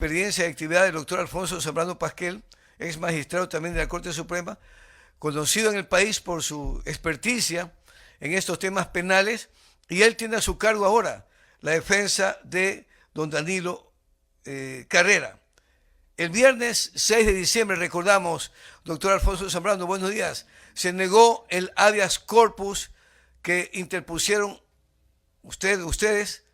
experiencia y actividad del doctor Alfonso Zambrano Pasquel, ex magistrado también de la Corte Suprema, conocido en el país por su experticia en estos temas penales, y él tiene a su cargo ahora la defensa de don Danilo Carrera. El viernes 6 de diciembre, recordamos, doctor Alfonso Zambrano, buenos días, se negó el habeas corpus que interpusieron ustedes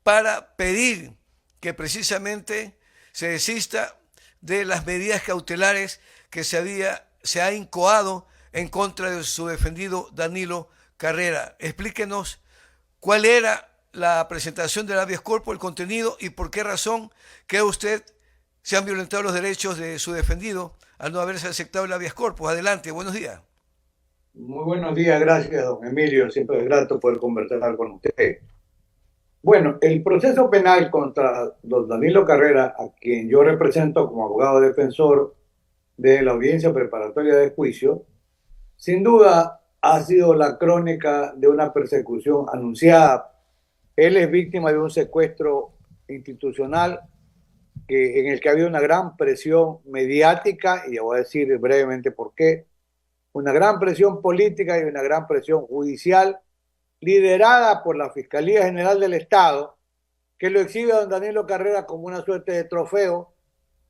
para pedir que precisamente se desista de las medidas cautelares que se ha incoado en contra de su defendido Danilo Carrera. Explíquenos cuál era la presentación del habeas corpus, el contenido y por qué razón cree usted se han violentado los derechos de su defendido al no haberse aceptado el habeas corpus. Adelante, buenos días. Muy buenos días, gracias, don Emilio. Siempre es grato poder conversar con usted. Bueno, el proceso penal contra don Danilo Carrera, a quien yo represento como abogado defensor de la audiencia preparatoria de juicio, sin duda ha sido la crónica de una persecución anunciada. Él es víctima de un secuestro institucional en el que ha habido una gran presión mediática, y ya voy a decir brevemente por qué, una gran presión política y una gran presión judicial liderada por la Fiscalía General del Estado, que lo exhibe a don Danilo Carrera como una suerte de trofeo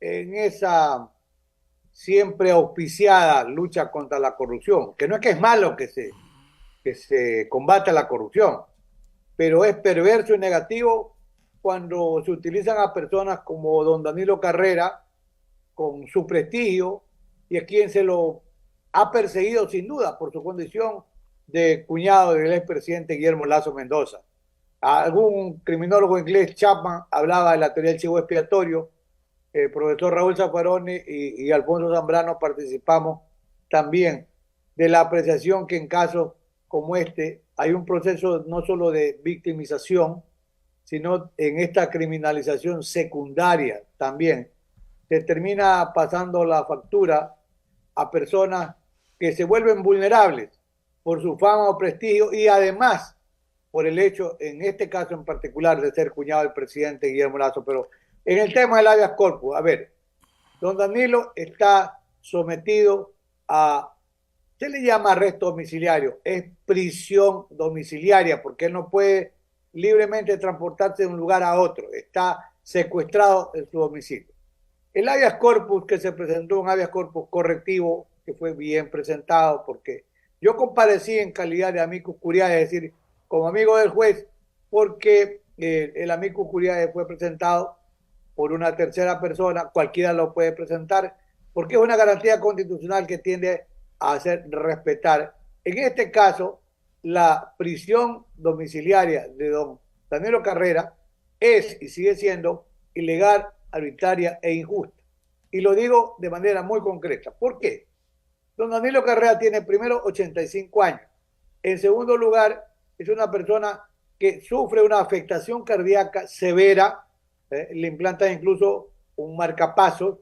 en esa siempre auspiciada lucha contra la corrupción, que no es que es malo que se combata la corrupción, pero es perverso y negativo cuando se utilizan a personas como don Danilo Carrera, con su prestigio, y a quien se lo ha perseguido sin duda por su condición de cuñado del expresidente Guillermo Lasso Mendoza. Algún criminólogo inglés, Chapman, hablaba de la teoría del chivo expiatorio. El profesor Raúl Zaffaroni y Alfonso Zambrano participamos también de la apreciación que en casos como este hay un proceso no solo de victimización, sino en esta criminalización secundaria también. Se termina pasando la factura a personas que se vuelven vulnerables por su fama o prestigio y además por el hecho, en este caso en particular, de ser cuñado del presidente Guillermo Lasso. Pero en el tema del habeas corpus, a ver, don Danilo está sometido a, se le llama arresto domiciliario, es prisión domiciliaria porque él no puede libremente transportarse de un lugar a otro, está secuestrado en su domicilio. El habeas corpus que se presentó, un habeas corpus correctivo, que fue bien presentado, porque yo comparecí en calidad de amicus curiae, es decir, como amigo del juez, porque el amicus curiae fue presentado por una tercera persona, cualquiera lo puede presentar, porque es una garantía constitucional que tiende a hacer respetar. En este caso, la prisión domiciliaria de don Danilo Carrera es y sigue siendo ilegal, arbitraria e injusta. Y lo digo de manera muy concreta. ¿Por qué? Don Danilo Carrera tiene primero 85 años. En segundo lugar, es una persona que sufre una afectación cardíaca severa. Le implantan incluso un marcapasos.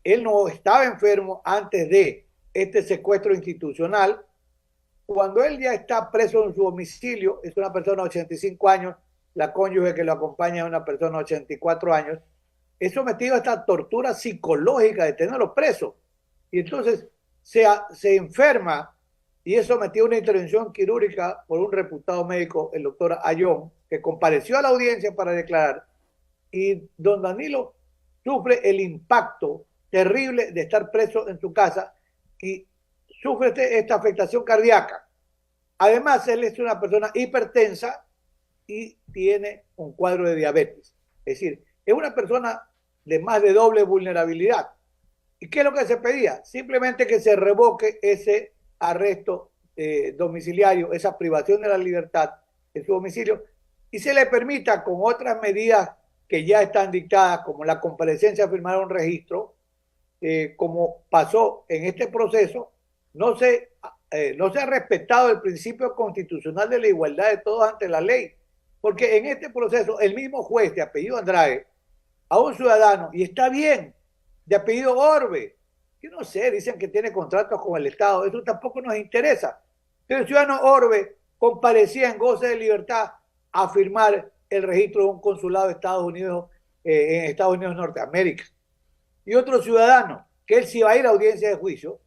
Él no estaba enfermo antes de este secuestro institucional. Cuando él ya está preso en su domicilio, es una persona de 85 años, la cónyuge que lo acompaña es una persona de 84 años, es sometido a esta tortura psicológica de tenerlo preso. Y entonces se enferma y es sometido a una intervención quirúrgica por un reputado médico, el doctor Ayón, que compareció a la audiencia para declarar. Y don Danilo sufre el impacto terrible de estar preso en su casa y sufre esta afectación cardíaca. Además, él es una persona hipertensa y tiene un cuadro de diabetes. Es decir, es una persona de más de doble vulnerabilidad. ¿Y qué es lo que se pedía? Simplemente que se revoque ese arresto domiciliario, esa privación de la libertad en su domicilio, y se le permita con otras medidas que ya están dictadas, como la comparecencia a firmar un registro, como pasó en este proceso, no se ha respetado el principio constitucional de la igualdad de todos ante la ley, porque en este proceso el mismo juez de apellido Andrade a un ciudadano, y está bien, de apellido Orbe, yo no sé, dicen que tiene contratos con el Estado, eso tampoco nos interesa, pero el ciudadano Orbe comparecía en goce de libertad a firmar el registro de un consulado de Estados Unidos en Estados Unidos de Norteamérica. Y otro ciudadano, que él sí va a ir a audiencia de juicio,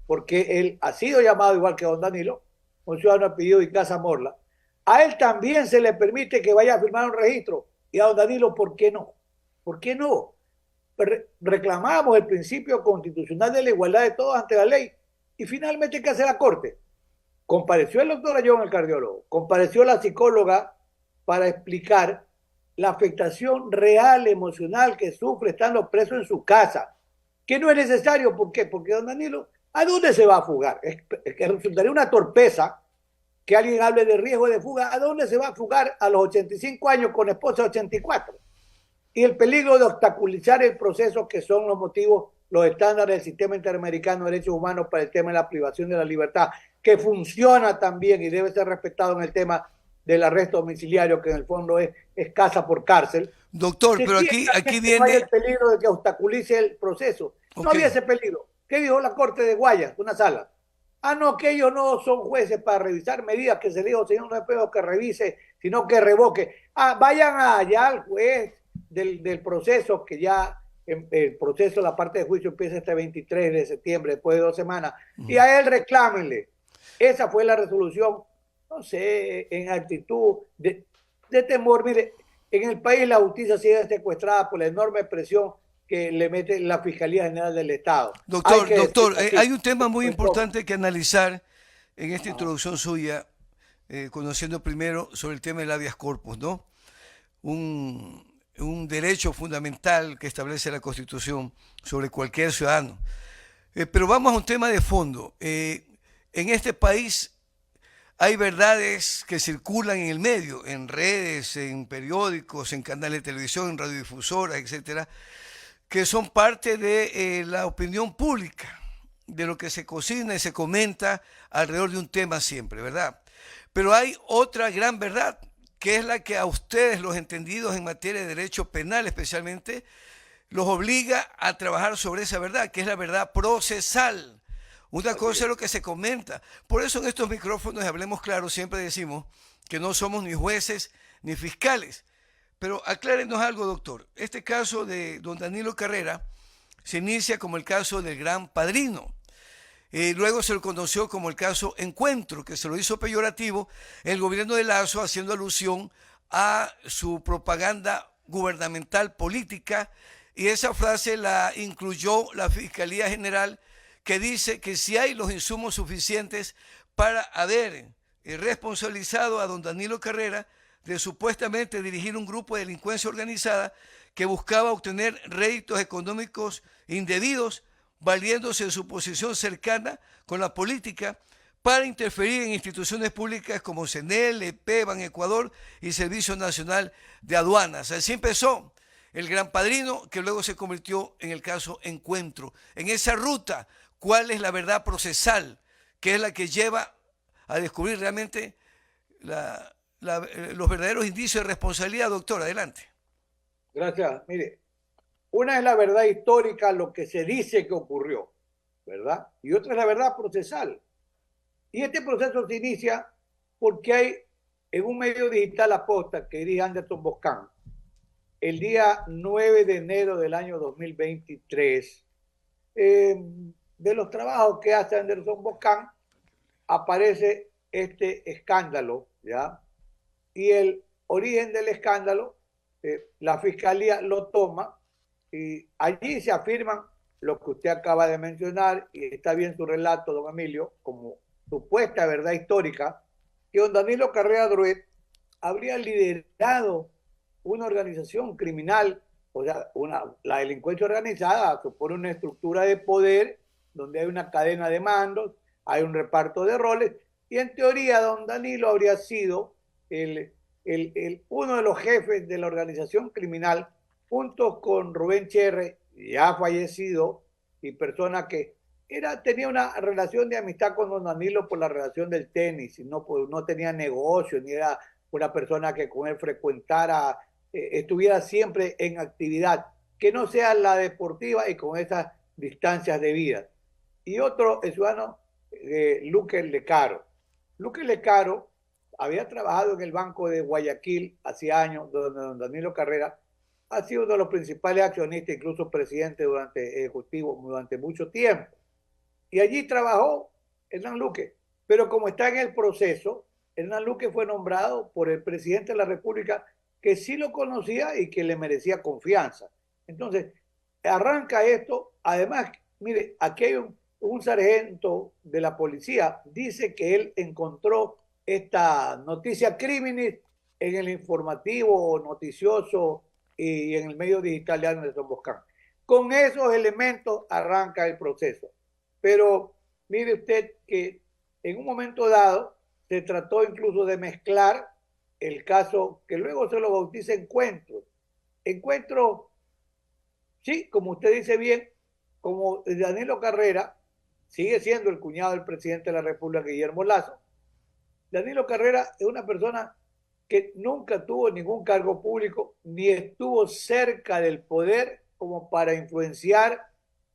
porque él ha sido llamado igual que don Danilo, un ciudadano apellido Icaza Morla, a él también se le permite que vaya a firmar un registro. Y a don Danilo, ¿por qué no? ¿Por qué no? Reclamamos el principio constitucional de la igualdad de todos ante la ley. Y finalmente, ¿qué hace la Corte? Compareció el doctor Ayón, el cardiólogo, compareció la psicóloga para explicar la afectación real, emocional que sufre estando preso en su casa, que no es necesario. ¿Por qué? Porque don Danilo, ¿a dónde se va a fugar? Es que resultaría una torpeza que alguien hable de riesgo de fuga. ¿A dónde se va a fugar a los 85 años con esposa de 84? Y el peligro de obstaculizar el proceso, que son los motivos, los estándares del sistema interamericano de derechos humanos para el tema de la privación de la libertad, que funciona también y debe ser respetado en el tema del arresto domiciliario, que en el fondo es casa por cárcel. Doctor, pero aquí viene... No hay el peligro de que obstaculice el proceso. Okay. No había ese peligro. ¿Qué dijo la Corte de Guayas, una sala? Ah, no, que ellos no son jueces para revisar medidas, que se dijo, señor, no es peor que revise, sino que revoque. Ah, vayan allá al juez del proceso, que ya el proceso, la parte de juicio empieza este 23 de septiembre, después de 2 semanas, y a él reclámenle. Esa fue la resolución, no sé, en actitud de temor. Mire, en el país la justicia sigue secuestrada por la enorme presión que le mete la Fiscalía General del Estado. Doctor, hay un tema muy importante que analizar en esta introducción suya, conociendo primero sobre el tema del habeas corpus, ¿no? Un derecho fundamental que establece la Constitución sobre cualquier ciudadano. Pero vamos a un tema de fondo. En este país hay verdades que circulan en el medio, en redes, en periódicos, en canales de televisión, en radiodifusoras, etcétera, que son parte de la opinión pública, de lo que se cocina y se comenta alrededor de un tema siempre, ¿verdad? Pero hay otra gran verdad, que es la que a ustedes, los entendidos en materia de derecho penal especialmente, los obliga a trabajar sobre esa verdad, que es la verdad procesal. Una cosa es lo que se comenta. Por eso en estos micrófonos, Hablemos Claro, siempre decimos que no somos ni jueces ni fiscales. Pero aclárenos algo, doctor. Este caso de don Danilo Carrera se inicia como el caso del Gran Padrino. Luego se lo conoció como el caso Encuentro, que se lo hizo peyorativo el gobierno de Lazo, haciendo alusión a su propaganda gubernamental política, y esa frase la incluyó la Fiscalía General, que dice que si hay los insumos suficientes para haber responsabilizado a don Danilo Carrera de supuestamente dirigir un grupo de delincuencia organizada que buscaba obtener réditos económicos indebidos, valiéndose de su posición cercana con la política para interferir en instituciones públicas como CNEL, EP, Banecuador y Servicio Nacional de Aduanas. Así empezó el Gran Padrino, que luego se convirtió en el caso Encuentro. En esa ruta, ¿cuál es la verdad procesal, que es la que lleva a descubrir realmente los verdaderos indicios de responsabilidad, doctor? Adelante. Gracias. Mire, una es la verdad histórica, lo que se dice que ocurrió, ¿verdad? Y otra es la verdad procesal. Y este proceso se inicia porque hay en un medio digital, Aposta, que dirige Anderson Boscan, el día 9 de enero del año 2023, de los trabajos que hace Anderson Boscan, aparece este escándalo, ¿ya? Y el origen del escándalo, la Fiscalía lo toma y allí se afirman lo que usted acaba de mencionar, y está bien su relato, don Emilio, como supuesta verdad histórica, que don Danilo Carrera Druet habría liderado una organización criminal, o sea, la delincuencia organizada supone una estructura de poder donde hay una cadena de mandos, hay un reparto de roles, y en teoría don Danilo habría sido uno de los jefes de la organización criminal, junto con Rubén Cherre, ya fallecido, y persona que tenía una relación de amistad con don Danilo por la relación del tenis, y no tenía negocio, ni era una persona que con él frecuentara, estuviera siempre en actividad, que no sea la deportiva y con esas distancias de vida. Y otro, el ciudadano Luque Lecaro. Luque Lecaro había trabajado en el Banco de Guayaquil hace años, donde don Danilo Carrera ha sido uno de los principales accionistas, incluso presidente ejecutivo durante mucho tiempo. Y allí trabajó Hernán Luque. Pero como está en el proceso, Hernán Luque fue nombrado por el presidente de la República, que sí lo conocía y que le merecía confianza. Entonces, arranca esto. Además, mire, aquí hay un sargento de la policía, dice que él encontró esta noticia criminis en el informativo noticioso y en el medio digital de Anderson Boscan. Con esos elementos arranca el proceso. Pero mire usted que en un momento dado se trató incluso de mezclar el caso que luego se lo bautiza Encuentro. Encuentro, sí, como usted dice bien, como Danilo Carrera sigue siendo el cuñado del presidente de la República, Guillermo Lazo. Danilo Carrera es una persona que nunca tuvo ningún cargo público ni estuvo cerca del poder como para influenciar,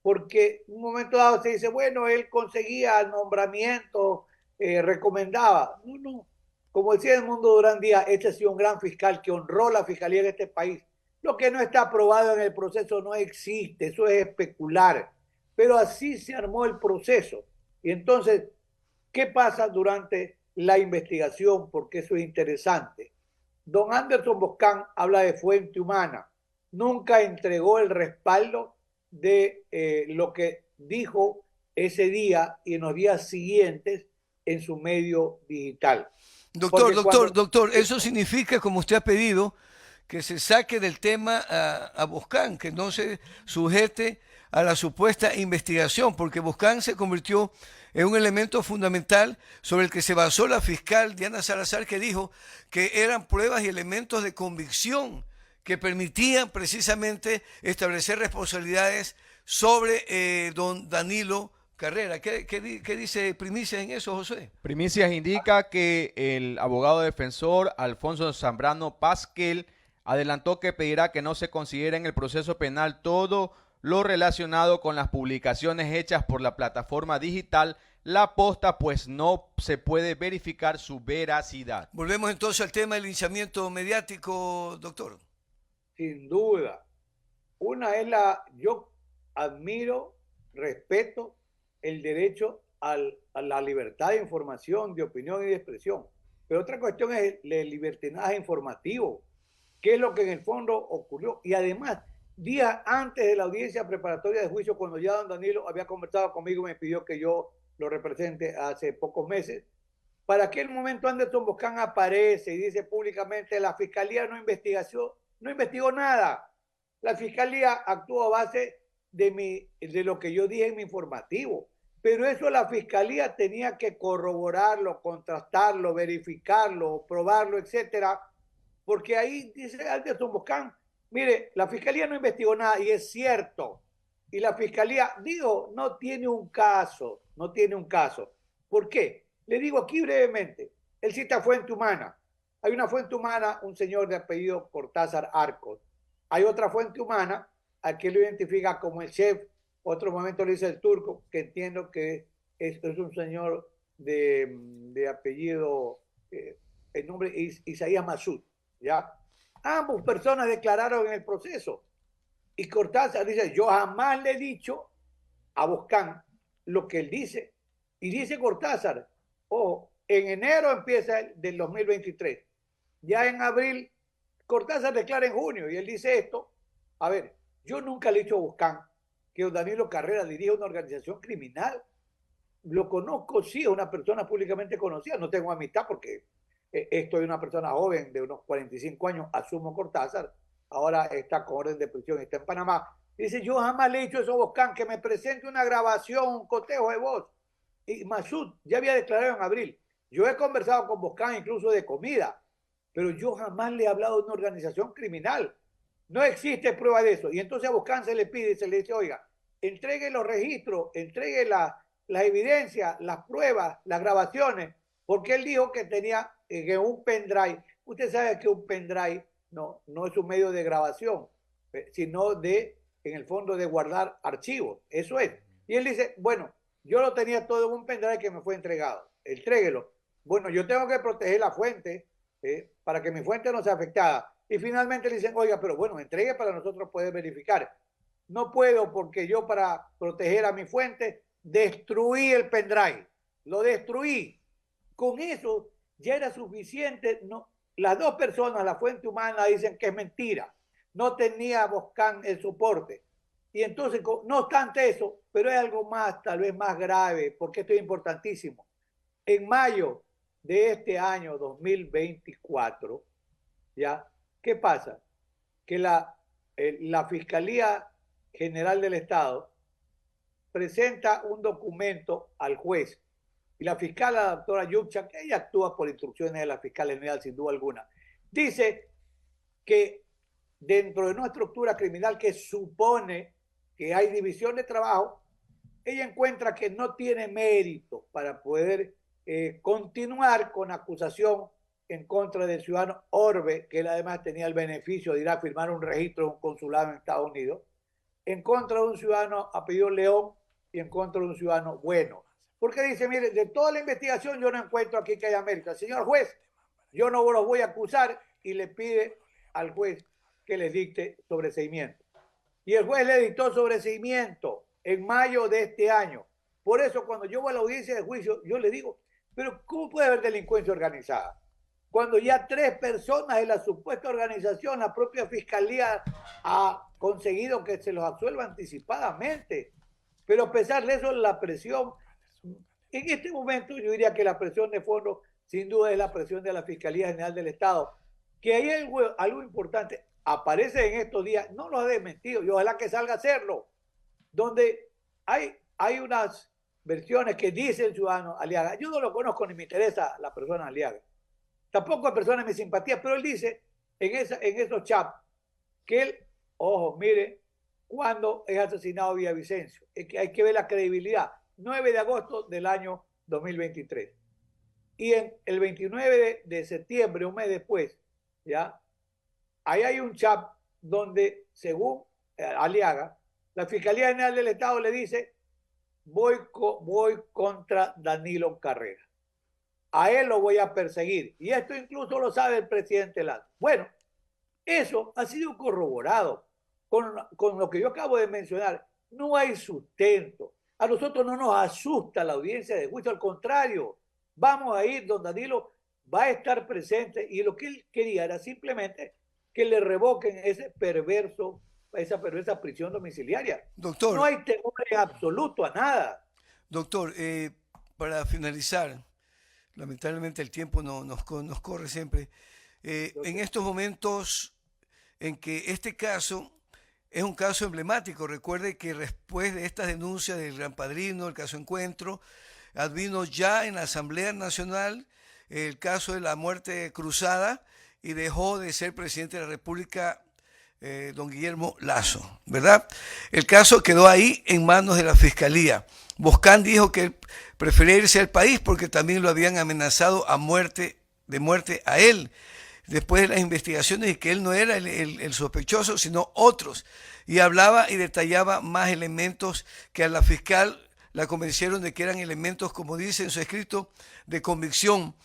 porque en un momento dado se dice, bueno, él conseguía nombramientos, recomendaba. No, no. Como decía Edmundo Durán Díaz, este ha sido un gran fiscal que honró la fiscalía de este país. Lo que no está aprobado en el proceso no existe, eso es especular. Pero así se armó el proceso. Y entonces, ¿qué pasa durante la investigación? Porque eso es interesante. Don Anderson Boscan habla de fuente humana. Nunca entregó el respaldo de lo que dijo ese día y en los días siguientes en su medio digital. Doctor, eso significa, como usted ha pedido, que se saque del tema a Boscan, que no se sujete a la supuesta investigación, porque Boscan se convirtió en un elemento fundamental sobre el que se basó la fiscal Diana Salazar, que dijo que eran pruebas y elementos de convicción que permitían precisamente establecer responsabilidades sobre don Danilo Carrera. ¿Qué dice Primicias en eso, José? Primicias indica que el abogado defensor Alfonso Zambrano Pasquel adelantó que pedirá que no se considere en el proceso penal todo lo relacionado con las publicaciones hechas por la plataforma digital La Posta, pues no se puede verificar su veracidad. Volvemos entonces al tema del linchamiento mediático, doctor. Sin duda. Yo admiro, respeto el derecho a la libertad de información, de opinión y de expresión. Pero otra cuestión es el libertinaje informativo, que es lo que en el fondo ocurrió. Y además, días antes de la audiencia preparatoria de juicio, cuando ya don Danilo había conversado conmigo y me pidió que yo lo represente hace pocos meses, para aquel momento Anderson Boscan aparece y dice públicamente: la fiscalía no investigó nada. La fiscalía actuó a base de lo que yo dije en mi informativo. Pero eso la fiscalía tenía que corroborarlo, contrastarlo, verificarlo, probarlo, etcétera. Porque ahí dice Anderson Boscan, mire, la fiscalía no investigó nada, y es cierto. Y la fiscalía, no tiene un caso, no tiene un caso. ¿Por qué? Le digo aquí brevemente, él cita fuente humana. Hay una fuente humana, un señor de apellido Cortázar Arcos. Hay otra fuente humana, a quien lo identifica como el chef, otro momento le dice el turco, que entiendo que es un señor de apellido, el nombre es Isaías Masud, ¿ya? Ambas personas declararon en el proceso. Y Cortázar dice, yo jamás le he dicho a Boscan lo que él dice. Y dice Cortázar, ojo, en enero empieza el del 2023. Ya en abril, Cortázar declara en junio y él dice esto. A ver, yo nunca le he dicho a Boscan que Danilo Carrera dirige una organización criminal. Lo conozco, sí, es una persona públicamente conocida. No tengo amistad porque estoy una persona joven de unos 45 años, asumo Cortázar. Ahora está con orden de prisión, está en Panamá. Dice, yo jamás le he dicho eso a Boscan, que me presente una grabación, un cotejo de voz. Y Masud ya había declarado en abril. Yo he conversado con Boscan incluso de comida, pero yo jamás le he hablado de una organización criminal. No existe prueba de eso. Y entonces a Boscan se le pide, se le dice, oiga, entregue los registros, entregue las evidencias, las pruebas, las grabaciones, porque él dijo que tenía un pendrive. Usted sabe que un pendrive no es un medio de grabación, sino en el fondo, de guardar archivos. Eso es. Y él dice, bueno, yo lo tenía todo en un pendrive que me fue entregado. Entréguelo. Bueno, yo tengo que proteger la fuente para que mi fuente no sea afectada. y finalmente le dicen, oiga, pero bueno, entregue para nosotros poder verificar. No puedo porque yo para proteger a mi fuente destruí el pendrive, lo destruí. Con eso ya era suficiente. No, las dos personas, la fuente humana, dicen que es mentira. No tenía Boscan el soporte. Y entonces, no obstante eso, pero hay algo más, tal vez más grave, porque esto es importantísimo. En mayo de este año 2024, ¿ya? ¿Qué pasa? Que la Fiscalía General del Estado presenta un documento al juez y la fiscal, la doctora Yucha, que ella actúa por instrucciones de la fiscal general sin duda alguna, dice que dentro de una estructura criminal que supone que hay división de trabajo, ella encuentra que no tiene mérito para poder continuar con acusación en contra del ciudadano Orbe, que él además tenía el beneficio de ir a firmar un registro en un consulado en Estados Unidos, en contra de un ciudadano apellido León y en contra de un ciudadano Bueno. Porque dice, mire, de toda la investigación yo no encuentro aquí que haya mérito. Señor juez, yo no los voy a acusar, y le pide al juez que les dicte sobreseimiento. Y el juez le dictó sobreseimiento en mayo de este año. Por eso cuando yo voy a la audiencia de juicio, yo le digo, pero ¿cómo puede haber delincuencia organizada? Cuando ya 3 personas de la supuesta organización, la propia fiscalía ha conseguido que se los absuelva anticipadamente. Pero a pesar de eso, la presión, en este momento yo diría que la presión de fondo sin duda es la presión de la Fiscalía General del Estado, que hay algo importante, aparece en estos días, no lo ha desmentido, y ojalá que salga a hacerlo, donde hay unas versiones que dice el ciudadano Aliaga. Yo no lo conozco ni me interesa la persona Aliaga. Tampoco hay personas de mi simpatía, pero él dice en esos chats que él, ojo, mire, cuando es asesinado Villavicencio, es que hay que ver la credibilidad. 9 de agosto del año 2023. Y en el 29 de septiembre, un mes después, ¿ya? Ahí hay un chat donde, según Aliaga, la Fiscalía General del Estado le dice, voy contra Danilo Carrera. A él lo voy a perseguir. Y esto incluso lo sabe el presidente Lazo. Bueno, eso ha sido corroborado con lo que yo acabo de mencionar. No hay sustento. A nosotros no nos asusta la audiencia de juicio, al contrario. Vamos a ir, don Danilo va a estar presente, y lo que él quería era simplemente que le revoquen esa perversa prisión domiciliaria. Doctor. No hay temor en absoluto a nada. Doctor, para finalizar, lamentablemente el tiempo nos corre siempre. En estos momentos en que este caso es un caso emblemático, recuerde que después de estas denuncias del Gran Padrino, el caso Encuentro, advino ya en la Asamblea Nacional el caso de la muerte cruzada y dejó de ser presidente de la República don Guillermo Lasso, ¿verdad? El caso quedó ahí en manos de la Fiscalía. Boscan dijo que él prefería irse al país porque también lo habían amenazado de muerte a él, después de las investigaciones, y que él no era el sospechoso, sino otros. Y hablaba y detallaba más elementos que a la fiscal la convencieron de que eran elementos, como dice en su escrito, de convicción.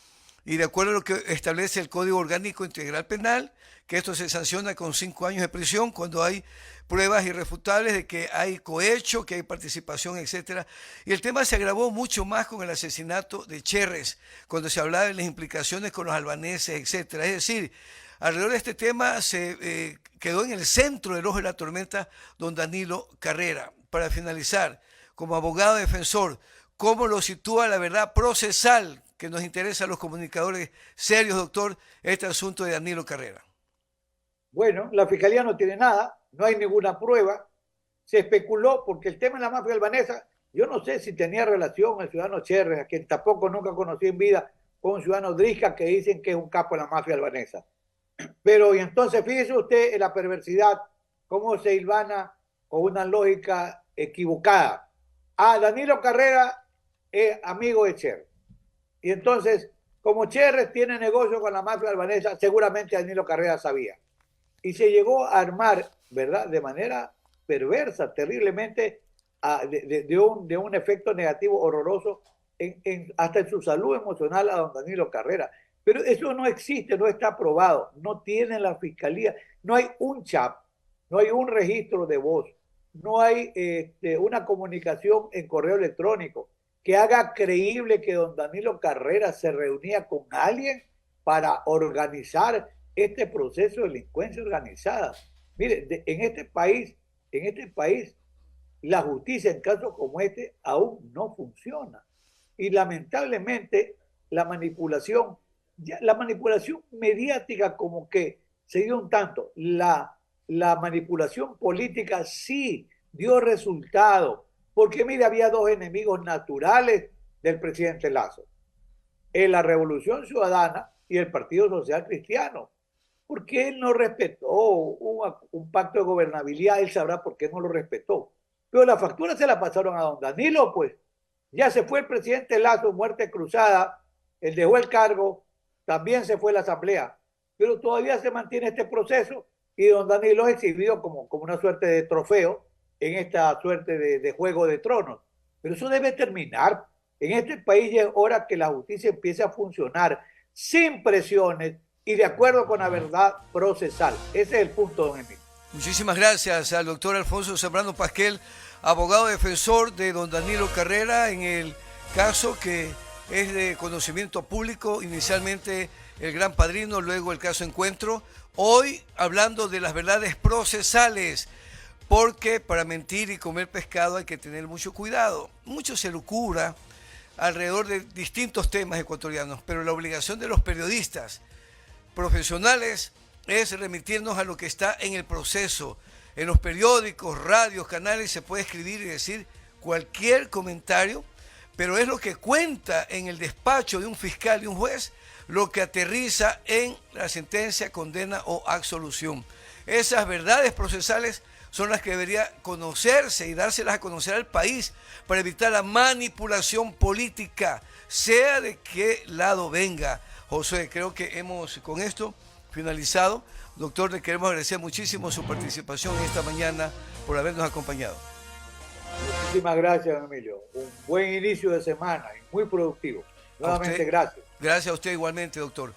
Y de acuerdo a lo que establece el Código Orgánico Integral Penal, que esto se sanciona con 5 años de prisión cuando hay pruebas irrefutables de que hay cohecho, que hay participación, etcétera. Y el tema se agravó mucho más con el asesinato de Cherres, cuando se hablaba de las implicaciones con los albaneses, etcétera. Es decir, alrededor de este tema se quedó en el centro del ojo de la tormenta don Danilo Carrera. Para finalizar, como abogado defensor, ¿cómo lo sitúa la verdad procesal que nos interesa a los comunicadores serios, doctor, este asunto de Danilo Carrera? Bueno, la Fiscalía no tiene nada, no hay ninguna prueba. Se especuló porque el tema de la mafia albanesa, yo no sé si tenía relación el ciudadano Cherres, a quien tampoco nunca conocí en vida, con un ciudadano Drisca, que dicen que es un capo de la mafia albanesa. Pero, y entonces fíjese usted en la perversidad, cómo se hilvana con una lógica equivocada. Danilo Carrera es amigo de Cherres. Y entonces, como Cherres tiene negocio con la mafia albanesa, seguramente Danilo Carrera sabía. Y se llegó a armar, ¿verdad?, de manera perversa, terriblemente, de un efecto negativo horroroso hasta en su salud emocional a don Danilo Carrera. Pero eso no existe, no está aprobado, no tiene la fiscalía, no hay un chat, no hay un registro de voz, no hay una comunicación en correo electrónico que haga creíble que don Danilo Carrera se reunía con alguien para organizar este proceso de delincuencia organizada. Mire, en este país, la justicia en casos como este aún no funciona. Y lamentablemente la manipulación mediática como que se dio un tanto. La manipulación política sí dio resultado, porque mire, había dos enemigos naturales del presidente Lazo, en la Revolución Ciudadana y el Partido Social Cristiano. ¿Por qué él no respetó un pacto de gobernabilidad? Él sabrá por qué no lo respetó. Pero la factura se la pasaron a don Danilo, pues. Ya se fue el presidente Lazo, muerte cruzada, él dejó el cargo, también se fue la asamblea, pero todavía se mantiene este proceso y don Danilo es exhibido como una suerte de trofeo en esta suerte de juego de tronos. Pero eso debe terminar. En este país ya es hora que la justicia empiece a funcionar sin presiones y de acuerdo con la verdad procesal. Ese es el punto, don Emilio. Muchísimas gracias al doctor Alfonso Zambrano Pasquel, abogado defensor de don Danilo Carrera en el caso que es de conocimiento público, inicialmente el Gran Padrino, luego el caso Encuentro. Hoy hablando de las verdades procesales, porque para mentir y comer pescado hay que tener mucho cuidado. Mucho se lucura alrededor de distintos temas ecuatorianos, pero la obligación de los periodistas profesionales es remitirnos a lo que está en el proceso. En los periódicos, radios, canales se puede escribir y decir cualquier comentario, pero es lo que cuenta en el despacho de un fiscal y un juez lo que aterriza en la sentencia, condena o absolución. Esas verdades procesales son las que debería conocerse y dárselas a conocer al país para evitar la manipulación política, sea de qué lado venga. José, creo que hemos con esto finalizado. Doctor, le queremos agradecer muchísimo su participación esta mañana por habernos acompañado. Muchísimas gracias, don Emilio. Un buen inicio de semana y muy productivo. Nuevamente, gracias. Gracias a usted igualmente, doctor.